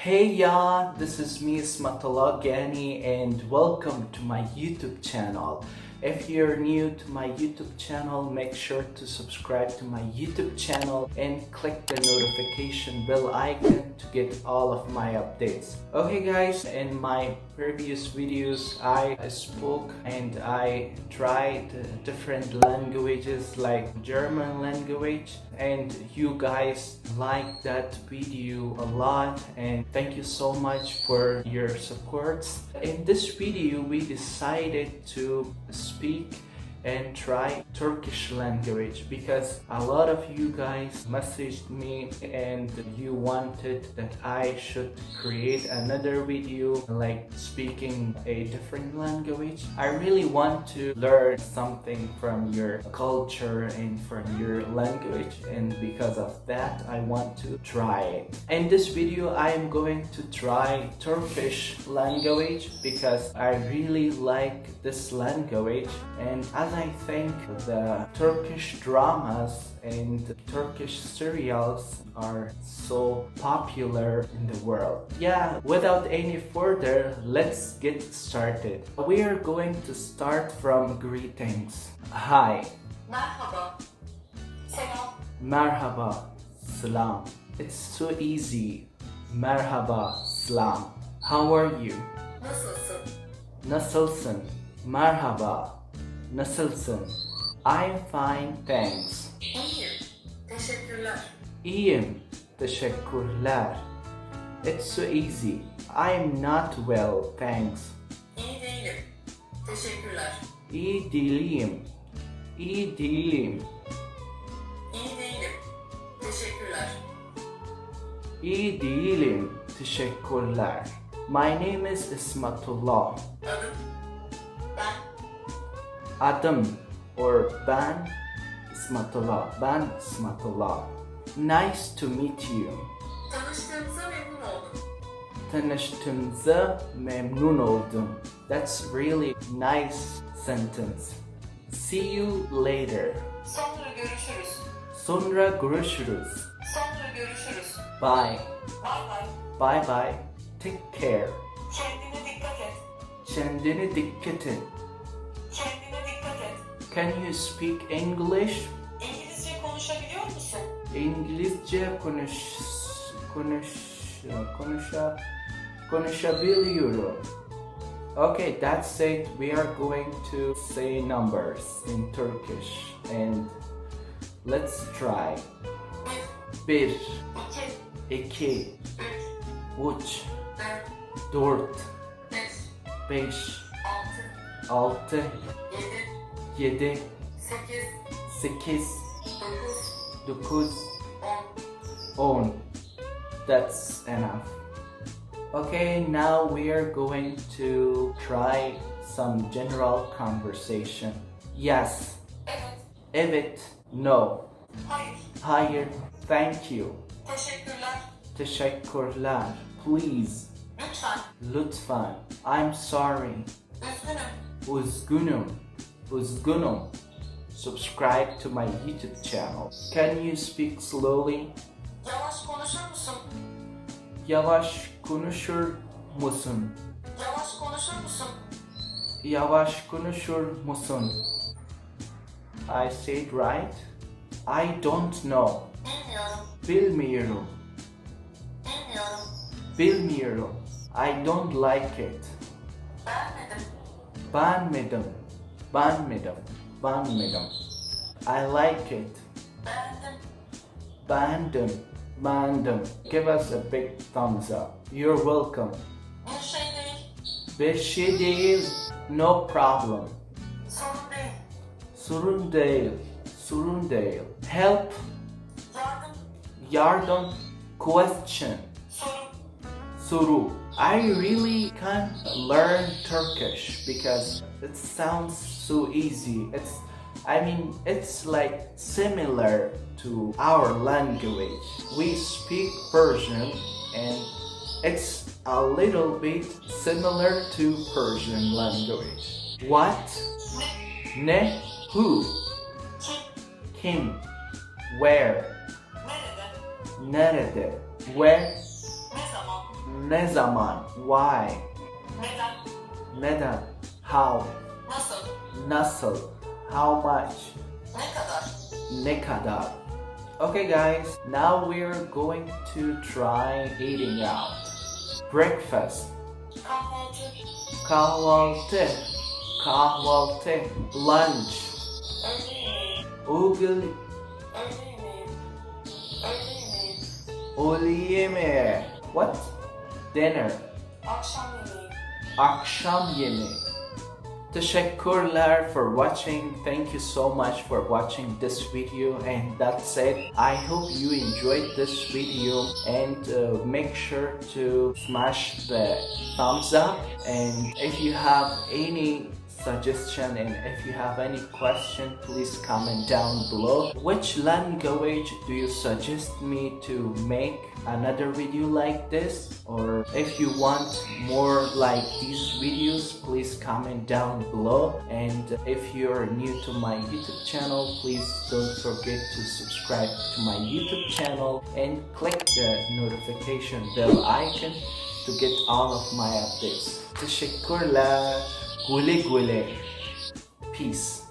Hey y'all, this is me Esmatullah Ghani and welcome to my YouTube channel. If you're new to my YouTube channel, make sure to subscribe to my YouTube channel and click the notification bell icon to get all of my updates. Okay guys, in my previous videos I spoke and I tried different languages like German language, and you guys liked that video a lot and thank you so much for your support. In this video we decided to speak and try Turkish language because a lot of you guys messaged me and you wanted that I should create another video like speaking a different language. I really want to learn something from your culture and from your language, and because of that I want to try it. In this video I am going to try Turkish language because I really like this language, and as I think the Turkish dramas and Turkish serials are so popular in the world. Yeah, without any further, let's get started. We are going to start from greetings. Hi. Merhaba. Selam. Merhaba. Salam. It's so easy. Merhaba. Salam. How are you? Nasılsın? Nasılsın? Merhaba. Nasılsın? I'm fine, thanks. İyiyim. Teşekkürler. İyiyim, teşekkürler. It's so easy. I'm not well, thanks. İyi değilim. Teşekkürler. İyi değilim. İyi değilim. İyi değilim. Teşekkürler. İyi değilim, teşekkürler. My name is Esmatullah. Adım? Ben. Adım or ben Esmatullah. Ben Esmatullah. Nice to meet you. Tanıştığımıza memnun oldum. Tanıştığımıza memnun oldum. That's really nice sentence. See you later. Sonra görüşürüz. Sonra görüşürüz. Sonra görüşürüz. Bye. Bay bay. Bye bye. Take care. Kendine dikkat et. Kendine dikkat et. Kendine dikkat et. Can you speak English? İngilizce konuşabiliyor musun? İngilizce konuşabiliyorum. Okay, that's it. We are going to say numbers in Turkish and let's try. Bir. 1, İki. 2, Üç. 3, Dört. 4, Beş. 5, Altı. 6, Yedi. 7, Sekiz. 8, Dokuz. 9, On. 10. That's enough. Okay, now we are going to try some general conversation. Yes. Evet. Evet. No. Hayır. Hayır. Thank you. Teşekkürler. Teşekkürler. Please. Lütfen. Lütfen. I'm sorry. Üzgünüm. Üzgünüm. Üzgünüm. Subscribe to my YouTube channel. Can you speak slowly? Yavaş konuşur musun? Yavaş konuşur musun? Yavaş konuşur musun? Yavaş konuşur musun? I said right? I don't know. Bilmiyorum. Bilmiyorum. Bilmiyorum. Bilmiyorum. I don't like it. Beğenmedim. Beğenmedim. Beğenmedim. I like it. Beğendim. Beğendim. Beğendim. Give us a big thumbs up. You're welcome. Bir şey değil. Bir şey değil. No problem. Sorun değil. Sorun değil. Sorun değil. Help. Yardım. Yardım. Question. Soru. Soru. I really can't learn Turkish because it sounds so easy. It's like similar to our language. We speak Persian and it's a little bit similar to Persian language. What? Ne? Ne? Who? Kim? Kim? Where? Nerede? Nerede? Where? Ne zaman? Ne zaman? Why? neden, Neden? How? nasıl, Nasıl? How much? ne kadar, Ne kadar? Okay guys, now we're going to try eating out. Breakfast. kahvaltı, Kahvaltı. Kahvaltı. Lunch. öğle yemeği, Öğle öğle yemeği, öğle yemeği, öğle yemeği. What? Dinner. akşam yemeği. Akşam yemeği. Teşekkürler for watching. Thank you so much for watching this video, and that's it. I hope you enjoyed this video, and make sure to smash the thumbs up, and if you have any suggestion and if you have any question, please comment down below. Which language do you suggest me to make another video like this, or if you want more like these videos, please comment down below. And if you're new to my YouTube channel, please don't forget to subscribe to my YouTube channel and click the notification bell icon to get all of my updates. Teşekkürler. Güle güle. Peace.